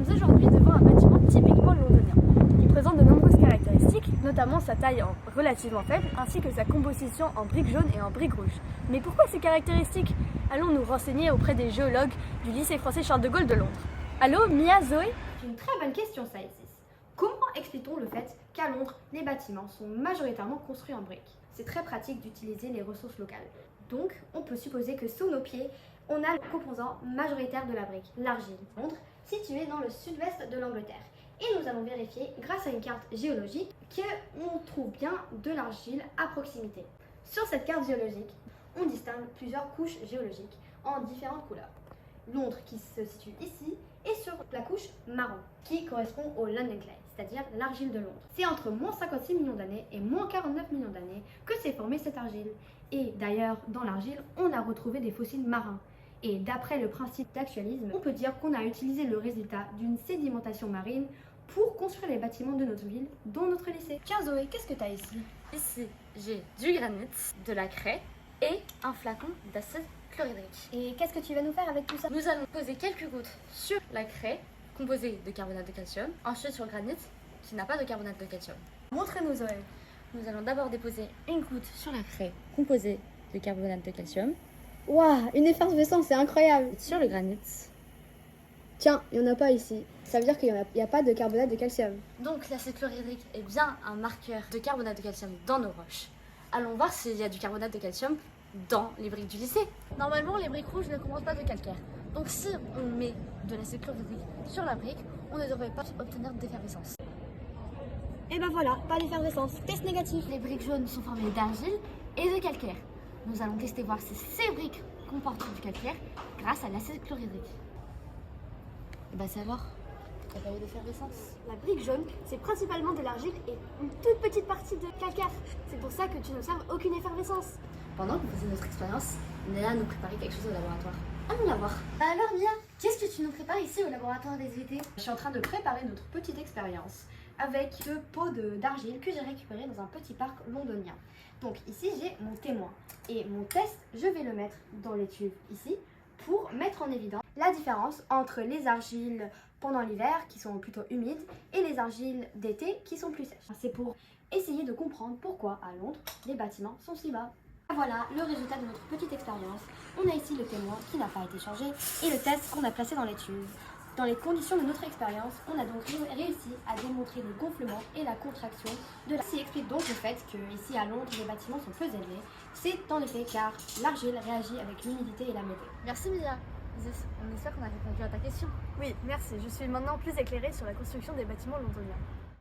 sommes aujourd'hui devant un bâtiment typiquement londonien, qui présente de nombreuses caractéristiques, notamment sa taille relativement faible, ainsi que sa composition en briques jaunes et en briques rouges. Mais pourquoi ces caractéristiques? Allons nous renseigner auprès des géologues du lycée français Charles de Gaulle de Londres. Allô, Mia, Zoé? C'est une très bonne question, ça, Isis. Comment explique-t-on le fait qu'à Londres, les bâtiments sont majoritairement construits en briques? C'est très pratique d'utiliser les ressources locales. Donc, on peut supposer que sous nos pieds, on a le composant majoritaire de la brique, l'argile. Londres, située dans le sud-ouest de l'Angleterre. Et nous allons vérifier, grâce à une carte géologique, qu'on trouve bien de l'argile à proximité. Sur cette carte géologique, on distingue plusieurs couches géologiques en différentes couleurs. Londres qui se situe ici et sur la couche marron qui correspond au London Clay, c'est-à-dire l'argile de Londres. C'est entre moins 56 millions d'années et moins 49 millions d'années que s'est formée cette argile. Et d'ailleurs, dans l'argile, on a retrouvé des fossiles marins. Et d'après le principe d'actualisme, on peut dire qu'on a utilisé le résultat d'une sédimentation marine pour construire les bâtiments de notre ville, dont notre lycée. Tiens Zoé, qu'est-ce que tu as ici? Ici, j'ai du granit, de la craie et un flacon d'acide chlorhydrique. Et qu'est-ce que tu vas nous faire avec tout ça? Nous allons poser quelques gouttes sur la craie, composée de carbonate de calcium, ensuite sur le granit, qui n'a pas de carbonate de calcium. Montrez-nous Zoé. Nous allons d'abord déposer une goutte sur la craie, composée de carbonate de calcium, Waouh, une effervescence, c'est incroyable! sur le granit. Tiens, il n'y en a pas ici. Ça veut dire qu'il n'y a pas de carbonate de calcium. Donc l'acide chlorhydrique est bien un marqueur de carbonate de calcium dans nos roches. Allons voir s'il y a du carbonate de calcium dans les briques du lycée. Normalement, les briques rouges ne commencent pas de calcaire. Donc si on met de l'acide chlorhydrique sur la brique, on ne devrait pas obtenir d'effervescence. Et ben voilà, pas d'effervescence. Test négatif. Les briques jaunes sont formées d'argile et de calcaire. Nous allons tester voir si ces briques comportent du calcaire grâce à l'acide chlorhydrique. Et bah c'est alors, il n'y a pas eu d'effervescence. La brique jaune, c'est principalement de l'argile et une toute petite partie de calcaire. C'est pour ça que tu n'observes aucune effervescence. Pendant qu'on faisait notre expérience, Néa nous préparait quelque chose au laboratoire. Allons la voir. Alors Mia, qu'est-ce que tu nous prépares ici au laboratoire des UT? Je suis en train de préparer notre petite expérience avec deux pots d'argile que j'ai récupérés dans un petit parc londonien. Donc ici j'ai mon témoin et mon test, je vais le mettre dans les tubes ici pour mettre en évidence la différence entre les argiles pendant l'hiver qui sont plutôt humides et les argiles d'été qui sont plus sèches. C'est pour essayer de comprendre pourquoi à Londres les bâtiments sont si bas. Voilà le résultat de notre petite expérience. On a ici le témoin qui n'a pas été changé et le test qu'on a placé dans les tubes. Dans les conditions de notre expérience, on a donc réussi à démontrer le gonflement et la contraction de la... Ceci explique donc le fait que ici à Londres, les bâtiments sont peu élevés. C'est en effet car l'argile réagit avec l'humidité et la météo. Merci Mia. On espère qu'on a répondu à ta question. Oui, merci. Je suis maintenant plus éclairée sur la construction des bâtiments londoniens.